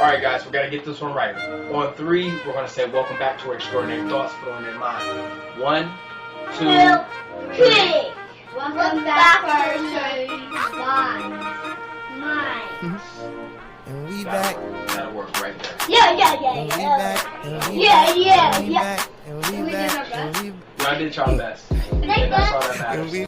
Alright guys, we gotta get this one right. On 3, we're gonna say welcome back to Extraordinary Thoughts for on their mind. 1, 2, 3. Welcome back to our mind. And we back. That'll work right there. Yeah. And we back. And we Yeah. back. And we back. And we back. And we Y'all did y'all best. And that's all that matters.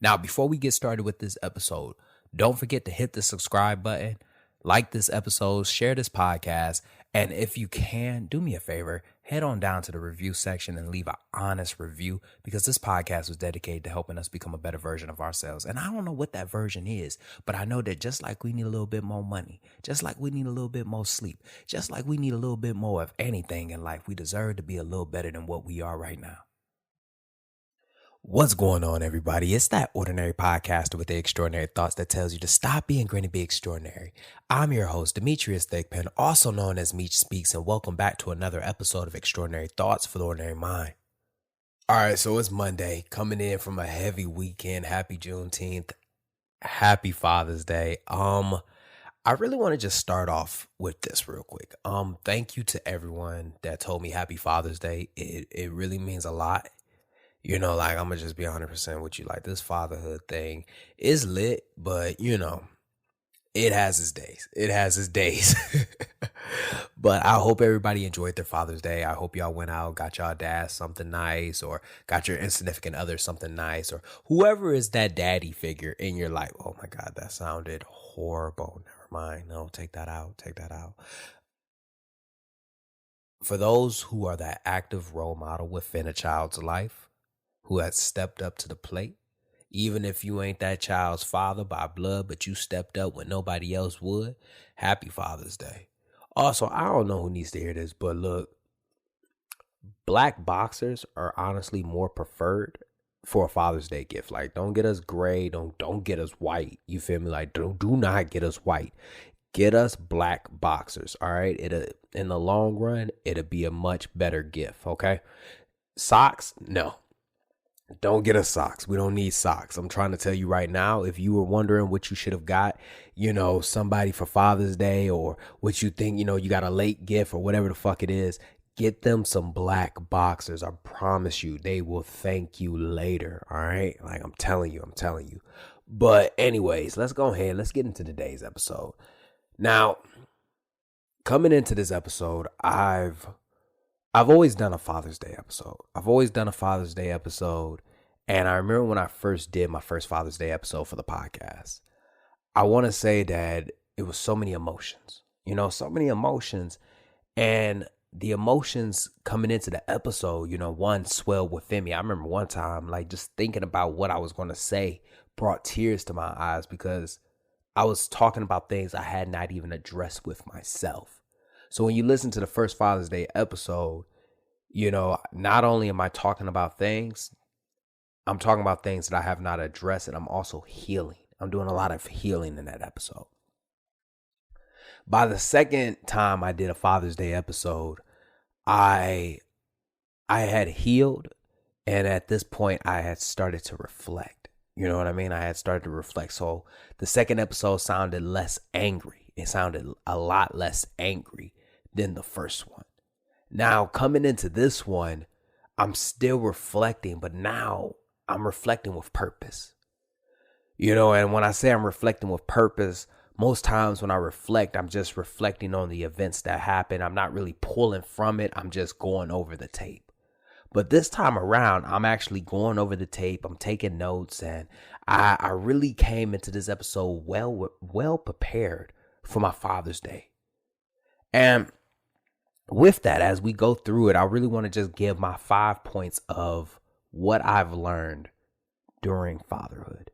Now, before we get started with this episode, don't forget to hit the subscribe button, like this episode, share this podcast, and if you can, do me a favor, head on down to the review section and leave an honest review, because this podcast was dedicated to helping us become a better version of ourselves. And I don't know what that version is, but I know that just like we need a little bit more money, just like we need a little bit more sleep, just like we need a little bit more of anything in life, we deserve to be a little better than what we are right now. What's going on, everybody? It's that ordinary podcaster with the extraordinary thoughts that tells you to stop being great and be extraordinary. I'm your host, Demetrius Thigpen, also known as Meech Speaks, and welcome back to another episode of Extraordinary Thoughts for the Ordinary Mind. All right, so it's Monday, coming in from a heavy weekend. Happy Juneteenth. Happy Father's Day. I really want to just start off with this real quick. Thank you to everyone that told me Happy Father's Day. It really means a lot. You know, like, I'm going to just be 100% with you. Like, this fatherhood thing is lit, but, you know, it has its days. It has its days. But I hope everybody enjoyed their Father's Day. I hope y'all went out, got y'all dad something nice, or got your insignificant other something nice, or whoever is that daddy figure in your life. Oh, my God, that sounded horrible. Never mind. No, take that out. Take that out. For those who are that active role model within a child's life, who has stepped up to the plate, even if you ain't that child's father by blood, but you stepped up when nobody else would, happy Father's Day. Also, I don't know who needs to hear this, but look, black boxers are honestly more preferred for a Father's Day gift. Like, don't get us gray, don't get us white. You feel me? Like, do not get us white. Get us black boxers, all right? In the long run, it'll be a much better gift, okay? Socks? No. Don't get us socks. We don't need socks. I'm trying to tell you right now, if you were wondering what you should have got, you know, somebody for Father's Day, or what you think, you know, you got a late gift or whatever the fuck it is, get them some black boxers. I promise you, they will thank you later. All right. Like, I'm telling you. But anyways, let's go ahead. Let's get into today's episode. Now, coming into this episode, I've always done a Father's Day episode. And I remember when I first did my first Father's Day episode for the podcast, I want to say that it was so many emotions, and the emotions coming into the episode, you know, one swelled within me. I remember one time, like, just thinking about what I was going to say brought tears to my eyes, because I was talking about things I had not even addressed with myself. So when you listen to the first Father's Day episode, you know, not only am I talking about things, I'm talking about things that I have not addressed, and I'm also healing. I'm doing a lot of healing in that episode. By the second time I did a Father's Day episode, I had healed, and at this point I had started to reflect. You know what I mean? I had started to reflect. So the second episode sounded less angry. It sounded a lot less angry than the first one. Now, coming into this one, I'm still reflecting, but now I'm reflecting with purpose. You know, and when I say I'm reflecting with purpose, most times when I reflect, I'm just reflecting on the events that happened. I'm not really pulling from it. I'm just going over the tape. But this time around, I'm actually going over the tape. I'm taking notes, and I really came into this episode well prepared for my Father's Day. And with that, as we go through it, I really want to just give my 5 points of what I've learned during fatherhood.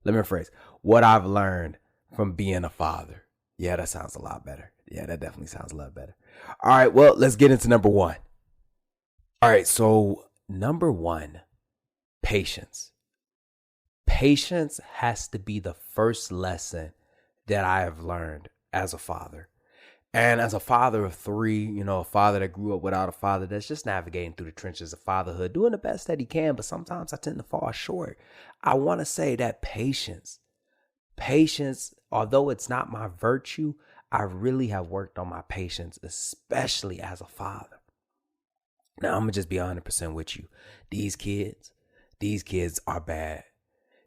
Let me rephrase. What I've learned from being a father. Yeah, that sounds a lot better. Yeah, that definitely sounds a lot better. All right, well, let's get into number one. All right, so number one, patience. Patience has to be the first lesson that I have learned as a father. And as a father of 3, you know, a father that grew up without a father, that's just navigating through the trenches of fatherhood, doing the best that he can, but sometimes I tend to fall short. I want to say that patience, although it's not my virtue, I really have worked on my patience, especially as a father. Now, I'm going to just be 100% with you. These kids are bad.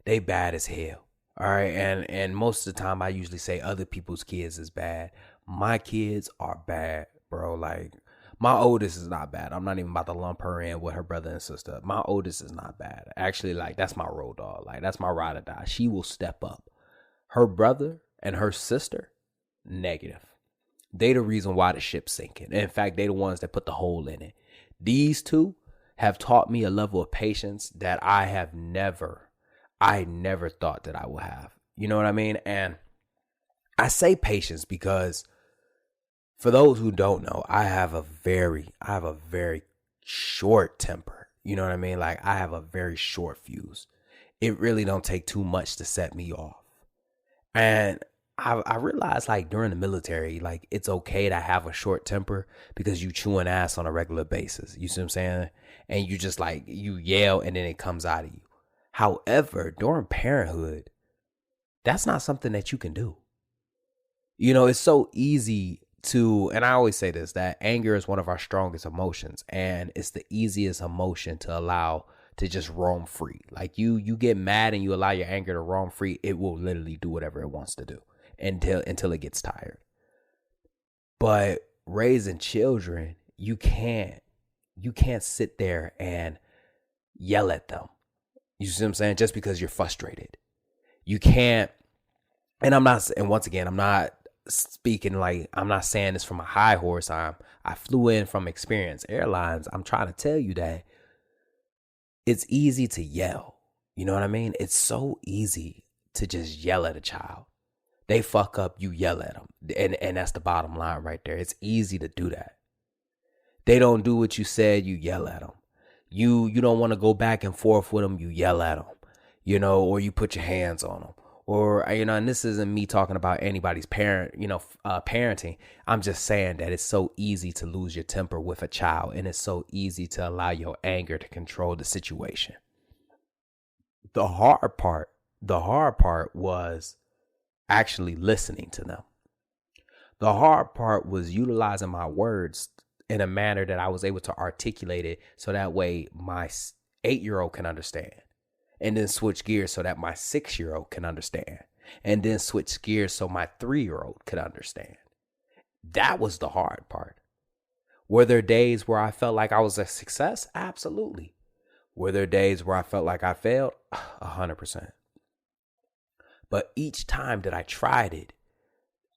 They bad as hell. All right. And most of the time I usually say other people's kids is bad. My kids are bad, bro. Like, my oldest is not bad. I'm not even about to lump her in with her brother and sister. My oldest is not bad. Actually, like, that's my road dog. Like, that's my ride or die. She will step up. Her brother and her sister, negative. They the reason why the ship's sinking. In fact, they the ones that put the hole in it. These two have taught me a level of patience that I never thought that I would have. You know what I mean? And I say patience because for those who don't know, I have a very short temper. You know what I mean? Like, I have a very short fuse. It really don't take too much to set me off. And I realized, like, during the military, like, it's okay to have a short temper because you chew an ass on a regular basis. You see what I'm saying? And you just, like, you yell and then it comes out of you. However, during parenthood, that's not something that you can do. You know, it's so easy to, and I always say this, that anger is one of our strongest emotions, and it's the easiest emotion to allow to just roam free. Like, you get mad and you allow your anger to roam free, it will literally do whatever it wants to do until it gets tired. But raising children, you can't sit there and yell at them. You see what I'm saying? Just because you're frustrated. You can't, and once again, I'm not speaking like, I'm not saying this from a high horse. I flew in from Experience Airlines. I'm trying to tell you that it's easy to yell. You know what I mean? It's so easy to just yell at a child. They fuck up, you yell at them. And that's the bottom line right there. It's easy to do that. They don't do what you said, you yell at them. You don't want to go back and forth with them, you yell at them. You know, or you put your hands on them. Or, you know, and this isn't me talking about anybody's parenting. I'm just saying that it's so easy to lose your temper with a child, and it's so easy to allow your anger to control the situation. The hard part was actually listening to them. The hard part was utilizing my words in a manner that I was able to articulate it so that way my 8-year-old can understand. And then switch gears so that my 6-year-old can understand. And then switch gears so my 3-year-old could understand. That was the hard part. Were there days where I felt like I was a success? Absolutely. Were there days where I felt like I failed? 100%. But each time that I tried it,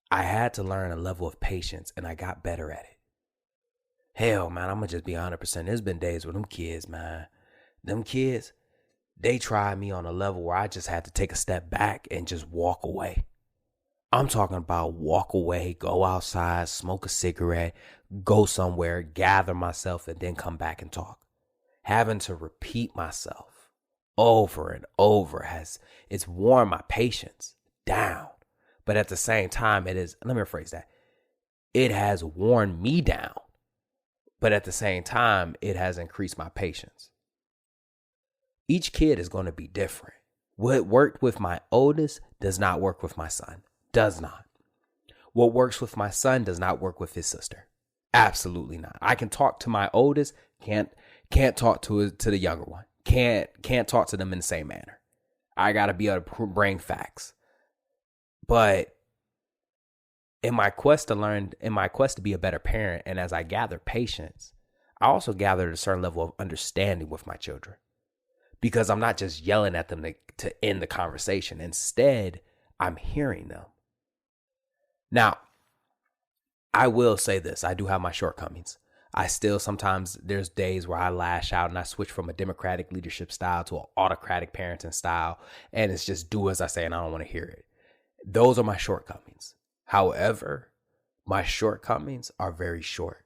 I had to learn a level of patience, and I got better at it. Hell, man, I'm going to just be 100%. There's been days with them kids, man. Them kids, they tried me on a level where I just had to take a step back and just walk away. I'm talking about walk away, go outside, smoke a cigarette, go somewhere, gather myself, and then come back and talk. Having to repeat myself over and over it's worn my patience down. But at the same time, let me rephrase that. It has worn me down. But at the same time, it has increased my patience. Each kid is going to be different. What worked with my oldest does not work with my son. Does not. What works with my son does not work with his sister. Absolutely not. I can talk to my oldest, can't talk to the younger one. Can't talk to them in the same manner. I got to be able to bring facts. But in my quest to be a better parent, and as I gather patience, I also gathered a certain level of understanding with my children. Because I'm not just yelling at them to end the conversation. Instead, I'm hearing them. Now, I will say this. I do have my shortcomings. I still sometimes, there's days where I lash out and I switch from a democratic leadership style to an autocratic parenting style. And it's just do as I say and I don't want to hear it. Those are my shortcomings. However, my shortcomings are very short.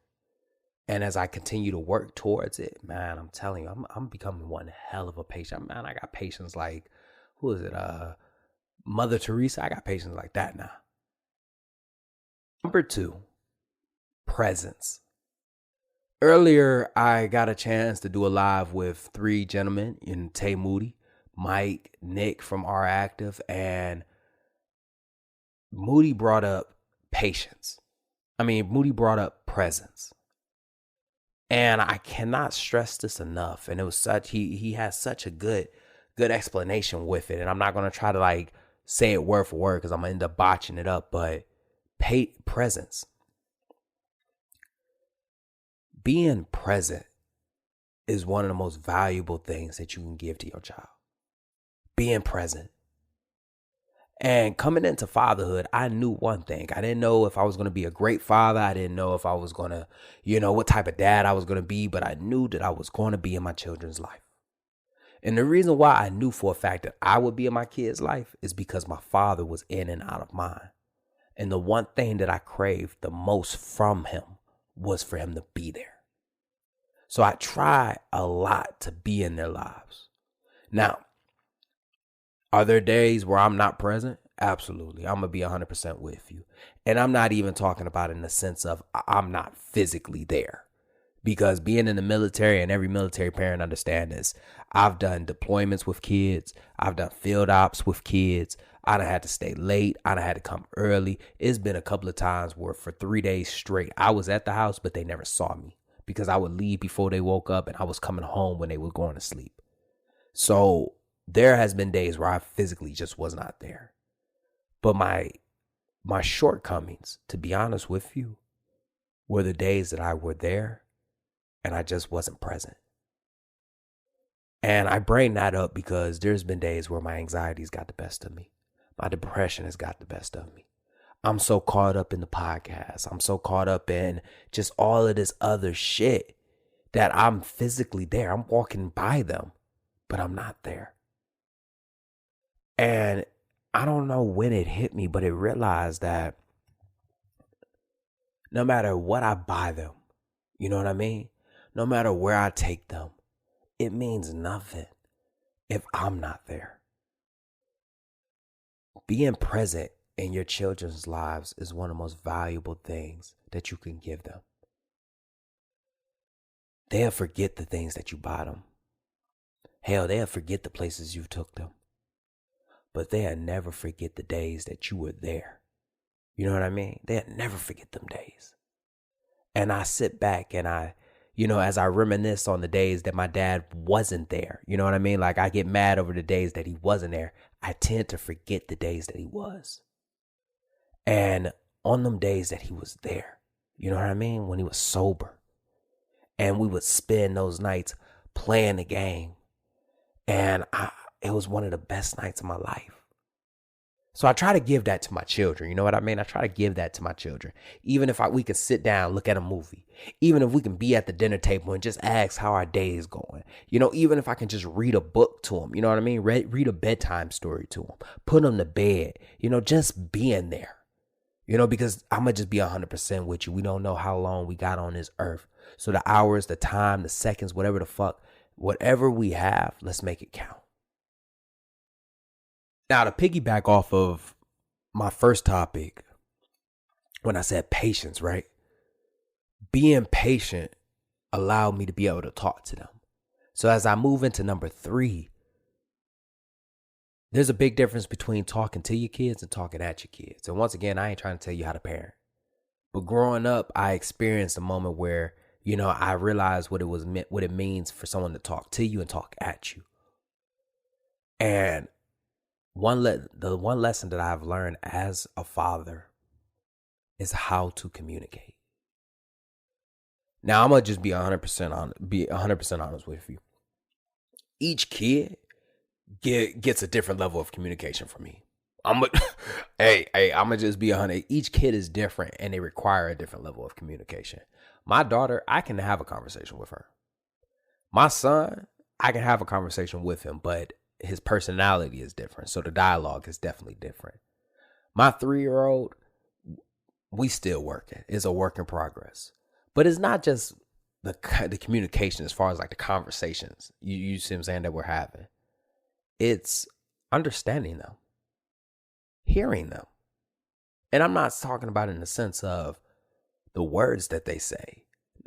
And as I continue to work towards it, man, I'm telling you, I'm becoming one hell of a patient. Man, I got patience like, who is it? Mother Teresa. I got patience like that now. Number 2, presence. Earlier, I got a chance to do a live with 3 gentlemen in Tay Moody, Mike, Nick from R Active, and Moody brought up patience. I mean, Moody brought up presence. And I cannot stress this enough. And it was such, he has such a good explanation with it. And I'm not going to try to like say it word for word because I'm going to end up botching it up. But presence. Being present is one of the most valuable things that you can give to your child. Being present. And coming into fatherhood, I knew one thing. I didn't know if I was going to be a great father. I didn't know if I was going to, what type of dad I was going to be. But I knew that I was going to be in my children's life. And the reason why I knew for a fact that I would be in my kid's life is because my father was in and out of mine. And the one thing that I craved the most from him was for him to be there. So I try a lot to be in their lives. Now, are there days where I'm not present? Absolutely. I'm going to be 100% with you. And I'm not even talking about it in the sense of I'm not physically there. Because being in the military, and every military parent understands this, I've done deployments with kids. I've done field ops with kids. I done had to stay late. I done had to come early. It's been a couple of times where for 3 days straight, I was at the house, but they never saw me. Because I would leave before they woke up and I was coming home when they were going to sleep. So there has been days where I physically just was not there. But my shortcomings, to be honest with you, were the days that I were there and I just wasn't present. And I bring that up because there's been days where my anxiety's got the best of me. My depression has got the best of me. I'm so caught up in the podcast. I'm so caught up in just all of this other shit that I'm physically there. I'm walking by them, but I'm not there. And I don't know when it hit me, but it realized that no matter what I buy them, you know what I mean? No matter where I take them, it means nothing if I'm not there. Being present in your children's lives is one of the most valuable things that you can give them. They'll forget the things that you bought them. Hell, they'll forget the places you took them. But they'll never forget the days that you were there. You know what I mean? They'll never forget them days. And I sit back and as I reminisce on the days that my dad wasn't there, you know what I mean? Like I get mad over the days that he wasn't there. I tend to forget the days that he was. And on them days that he was there, you know what I mean? When he was sober. And we would spend those nights playing the game. And it was one of the best nights of my life. So I try to give that to my children. You know what I mean? I try to give that to my children. Even if we could sit down, look at a movie. Even if we can be at the dinner table and just ask how our day is going. Even if I can just read a book to them. You know what I mean? Read a bedtime story to them. Put them to bed. Just being there. Because I'm going to just be 100% with you. We don't know how long we got on this earth. So the hours, the time, the seconds, whatever the fuck, whatever we have, let's make it count. Now, to piggyback off of my first topic, when I said patience, right? Being patient allowed me to be able to talk to them. So as I move into number 3, there's a big difference between talking to your kids and talking at your kids. And once again, I ain't trying to tell you how to parent. But growing up, I experienced a moment where, I realized what it means for someone to talk to you and talk at you. And the one lesson that I've learned as a father is how to communicate. Now I'm gonna just be 100% honest with you. Each kid gets a different level of communication from me. I'm gonna just be 100. Each kid is different and they require a different level of communication. My daughter, I can have a conversation with her. My son, I can have a conversation with him, but his personality is different. So the dialogue is definitely different. My 3-year-old, we still working. It's a work in progress. But it's not just the communication as far as like the conversations. You see what I'm saying, that we're having. It's understanding them. Hearing them. And I'm not talking about it in the sense of the words that they say.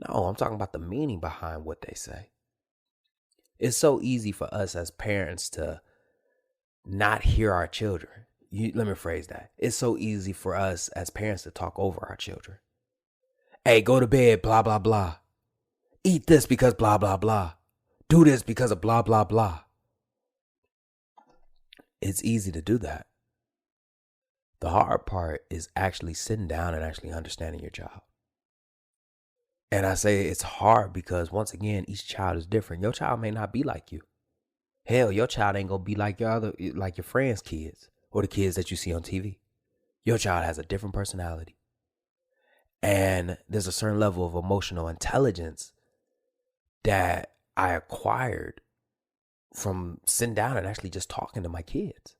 No, I'm talking about the meaning behind what they say. It's so easy for us as parents to not hear our children. let me phrase that. It's so easy for us as parents to talk over our children. Hey, go to bed, blah, blah, blah. Eat this because blah, blah, blah. Do this because of blah, blah, blah. It's easy to do that. The hard part is actually sitting down and actually understanding your child. And I say it's hard because, once again, each child is different. Your child may not be like you. Hell, your child ain't gonna be like your friends' kids or the kids that you see on TV. Your child has a different personality. And there's a certain level of emotional intelligence that I acquired from sitting down and actually just talking to my kids.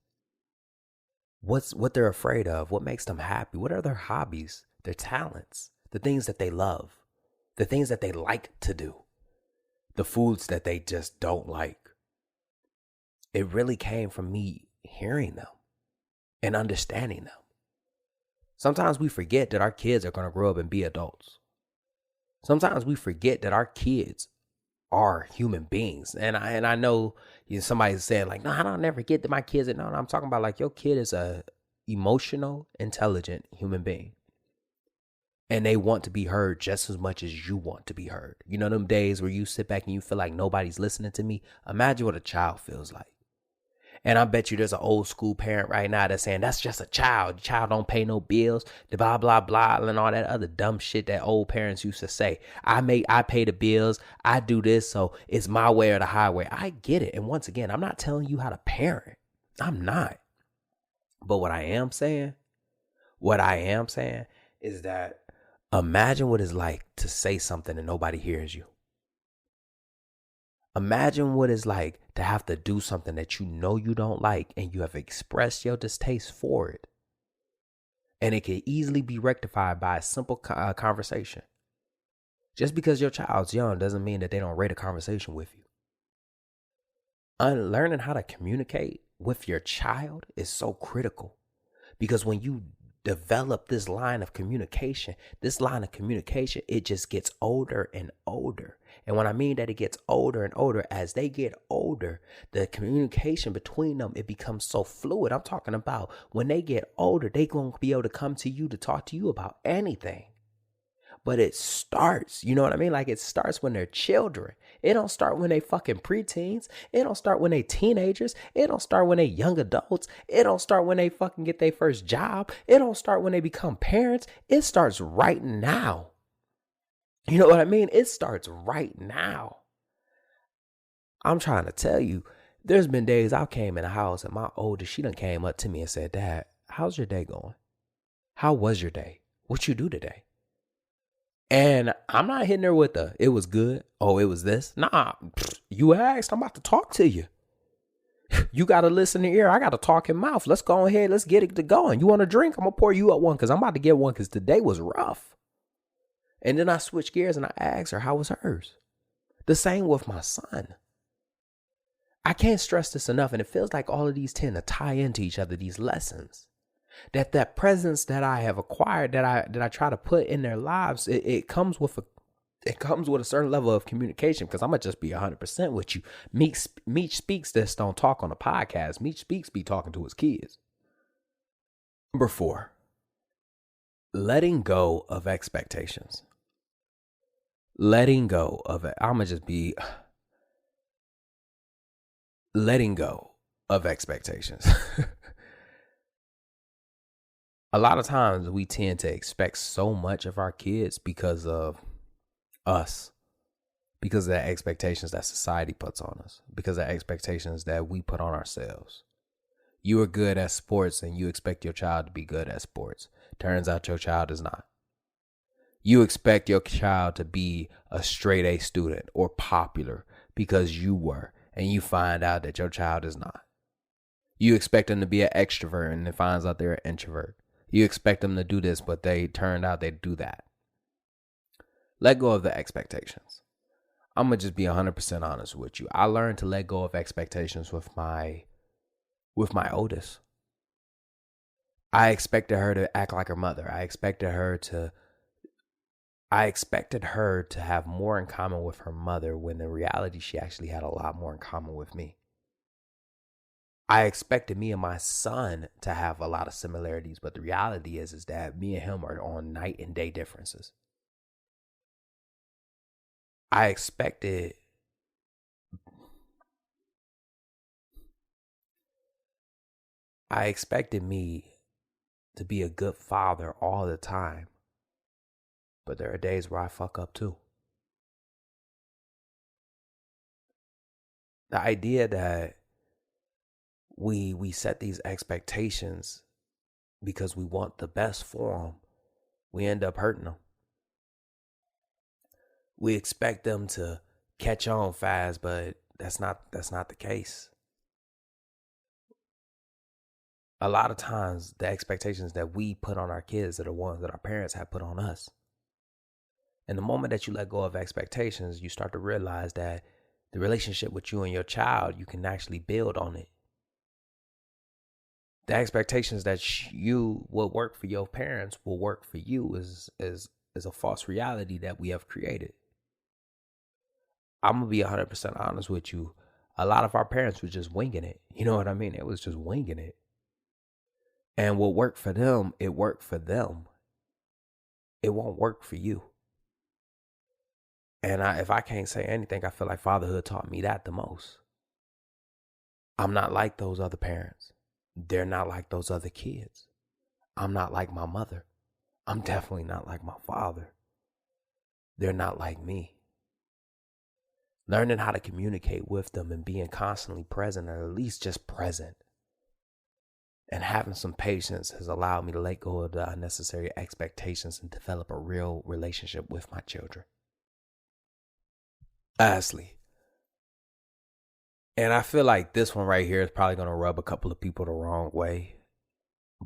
What they're afraid of, what makes them happy, what are their hobbies, their talents, the things that they love, the things that they like to do, the foods that they just don't like. It really came from me hearing them and understanding them. Sometimes we forget that our kids are going to grow up and be adults. Sometimes we forget that our kids are human beings. And I know somebody's saying like, no, I don't never get that my kids are. No, I'm talking about like your kid is a emotional, intelligent human being. And they want to be heard just as much as you want to be heard. You know them days where you sit back and you feel like nobody's listening to me? Imagine what a child feels like. And I bet you there's an old school parent right now that's saying, that's just a child. The child don't pay no bills, the blah, blah, blah, and all that other dumb shit that old parents used to say. I pay the bills. I do this, so it's my way or the highway. I get it. And once again, I'm not telling you how to parent. I'm not. But what I am saying is that imagine what it's like to say something and nobody hears you. Imagine what it's like to have to do something that you know you don't like and you have expressed your distaste for it. And it can easily be rectified by a simple conversation. Just because your child's young doesn't mean that they don't rate a conversation with you. Learning how to communicate with your child is so critical, because when you develop this line of communication, it just gets older and older. And when I mean that it gets older and older, as they get older, the communication between them, it becomes so fluid. I'm talking about when they get older, they going to be able to come to you to talk to you about anything. But it starts, you know what I mean? Like it starts when they're children. It don't start when they fucking preteens. It don't start when they teenagers. It don't start when they young adults. It don't start when they fucking get their first job. It don't start when they become parents. It starts right now. You know what I mean? It starts right now. I'm trying to tell you, there's been days I came in the house and my oldest, she done came up to me and said, Dad, how's your day going? How was your day? What you do today? And I'm not hitting her with it was good. Oh, it was this. Nah, you asked. I'm about to talk to you. You got to listen in ear. I got to talk in mouth. Let's go ahead. Let's get it to going. You want a drink? I'm going to pour you up one because I'm about to get one because today was rough. And then I switched gears and I asked her, how was hers? The same with my son. I can't stress this enough. And it feels like all of these tend to tie into each other, these lessons. That presence that I have acquired, that I try to put in their lives, it comes with a certain level of communication. Because I'm gonna just be 100% with you. Meech Speaks this don't talk on a podcast. Meech Speaks be talking to his kids. Number 4, letting go of expectations. Letting go of it. I'm gonna just be letting go of expectations. A lot of times we tend to expect so much of our kids because of us, because of the expectations that society puts on us, because of the expectations that we put on ourselves. You are good at sports and you expect your child to be good at sports. Turns out your child is not. You expect your child to be a straight A student or popular because you were, and you find out that your child is not. You expect them to be an extrovert and it finds out they're an introvert. You expect them to do this, but they turned out they do that. Let go of the expectations. I'm going to just be 100% honest with you. I learned to let go of expectations with my oldest. I expected her to act like her mother. I expected her to have more in common with her mother, when in reality she actually had a lot more in common with me. I expected me and my son to have a lot of similarities, but the reality is that me and him are on night and day differences. I expected me to be a good father all the time, but there are days where I fuck up too. The idea that we set these expectations because we want the best for them, we end up hurting them. We expect them to catch on fast, but that's not the case. A lot of times the expectations that we put on our kids are the ones that our parents have put on us. And the moment that you let go of expectations, you start to realize that the relationship with you and your child, you can actually build on it. The expectations that you will work for your parents will work for you is a false reality that we have created. I'm going to be 100% honest with you. A lot of our parents were just winging it. You know what I mean? It was just winging it. And what worked for them, it worked for them. It won't work for you. And if I can't say anything, I feel like fatherhood taught me that the most. I'm not like those other parents. They're not like those other kids. I'm not like my mother. I'm definitely not like my father. They're not like me. Learning how to communicate with them and being constantly present, or at least just present, and having some patience has allowed me to let go of the unnecessary expectations and develop a real relationship with my children. Lastly, and I feel like this one right here is probably going to rub a couple of people the wrong way,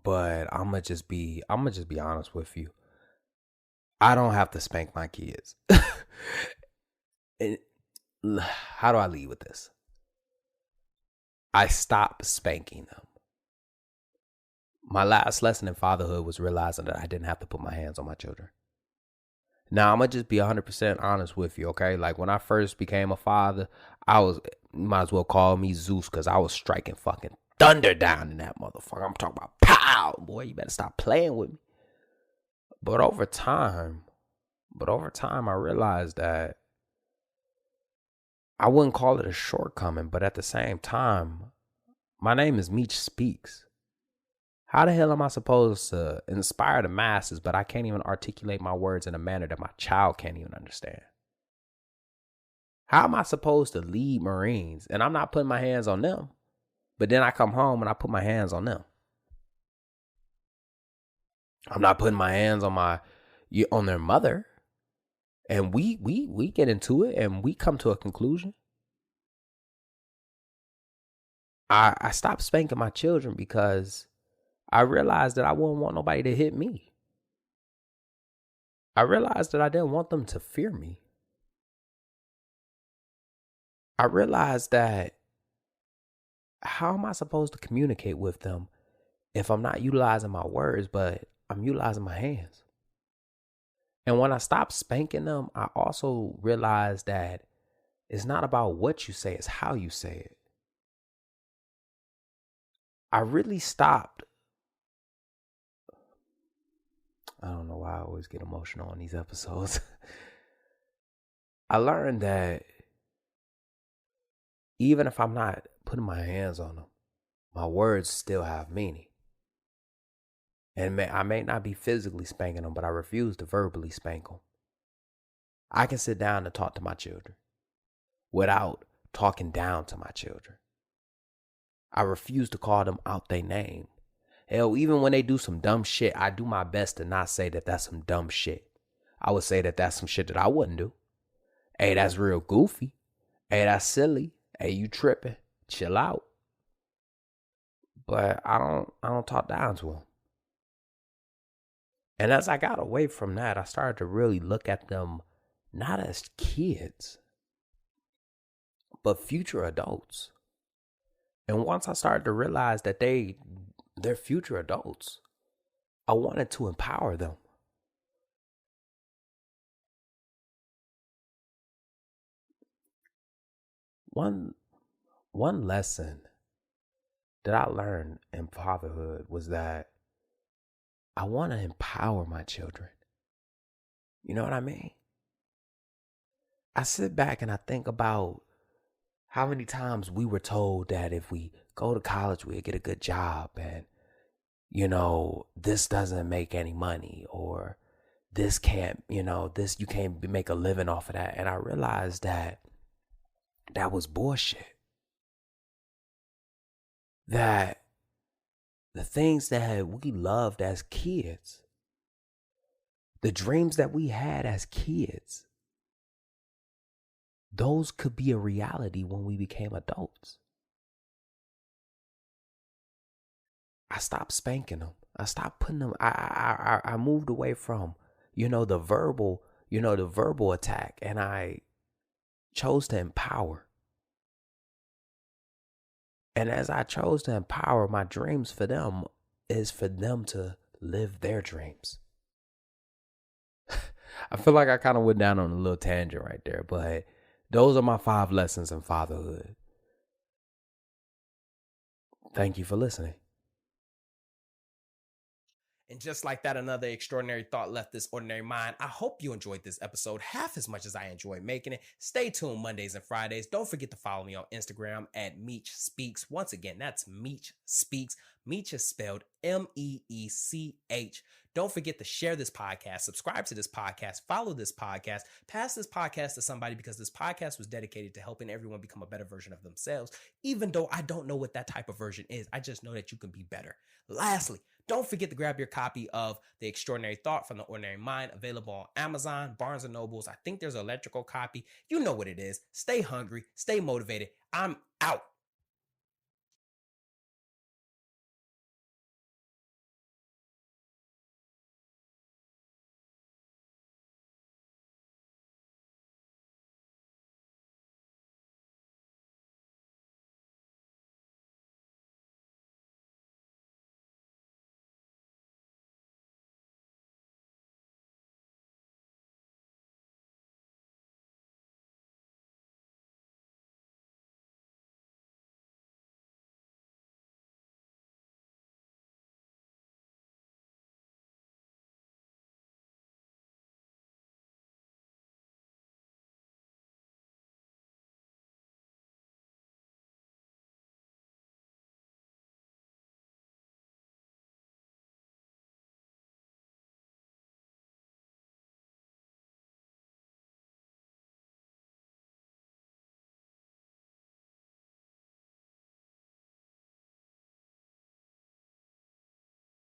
but I'm going to just be honest with you. I don't have to spank my kids. And how do I lead with this? I stopped spanking them. My last lesson in fatherhood was realizing that I didn't have to put my hands on my children. Now, I'm going to just be 100% honest with you, okay? Like, when I first became a father, you might as well call me Zeus, because I was striking fucking thunder down in that motherfucker. I'm talking about pow, boy, you better stop playing with me. But over time, I realized that I wouldn't call it a shortcoming, but at the same time, my name is Meech Speaks. How the hell am I supposed to inspire the masses, but I can't even articulate my words in a manner that my child can't even understand? How am I supposed to lead Marines and I'm not putting my hands on them, but then I come home and I put my hands on them? I'm not putting my hands on their mother, and we get into it and we come to a conclusion. I stopped spanking my children because I realized that I wouldn't want nobody to hit me. I realized that I didn't want them to fear me. I realized that how am I supposed to communicate with them if I'm not utilizing my words, but I'm utilizing my hands? And when I stopped spanking them, I also realized that it's not about what you say, it's how you say it. I really stopped. I don't know why I always get emotional on these episodes. I learned that even if I'm not putting my hands on them, my words still have meaning. And I may not be physically spanking them, but I refuse to verbally spank them. I can sit down and talk to my children without talking down to my children. I refuse to call them out their name. Hell, even when they do some dumb shit, I do my best to not say that that's some dumb shit. I would say that that's some shit that I wouldn't do. Hey, that's real goofy. Hey, that's silly. Hey, you tripping. Chill out. But I don't talk down to them. And as I got away from that, I started to really look at them not as kids, but future adults. And once I started to realize that they're future adults, I wanted to empower them. One lesson that I learned in fatherhood was that I want to empower my children. You know what I mean? I sit back and I think about how many times we were told that if we go to college, we'll get a good job, and, you know, this doesn't make any money, or this can't, you know, this, you can't make a living off of that. And I realized that was bullshit. That the things that we loved as kids, the dreams that we had as kids, those could be a reality when we became adults. I stopped spanking them. I stopped putting them. I moved away from, the verbal attack, and I chose to empower. And as I chose to empower, my dreams for them is for them to live their dreams. I feel like I kind of went down on a little tangent right there, but those are my 5 lessons in fatherhood. Thank you for listening. And just like that, another extraordinary thought left this ordinary mind. I hope you enjoyed this episode half as much as I enjoyed making it. Stay tuned Mondays and Fridays. Don't forget to follow me on Instagram at Meech Speaks. Once again, that's Meech Speaks. Meech is spelled Meech. Don't forget to share this podcast, subscribe to this podcast, follow this podcast, pass this podcast to somebody, because this podcast was dedicated to helping everyone become a better version of themselves. Even though I don't know what that type of version is, I just know that you can be better. Lastly, don't forget to grab your copy of The Extraordinary Thought from the Ordinary Mind, available on Amazon, Barnes & Nobles. I think there's an electrical copy. You know what it is. Stay hungry, stay motivated. I'm out.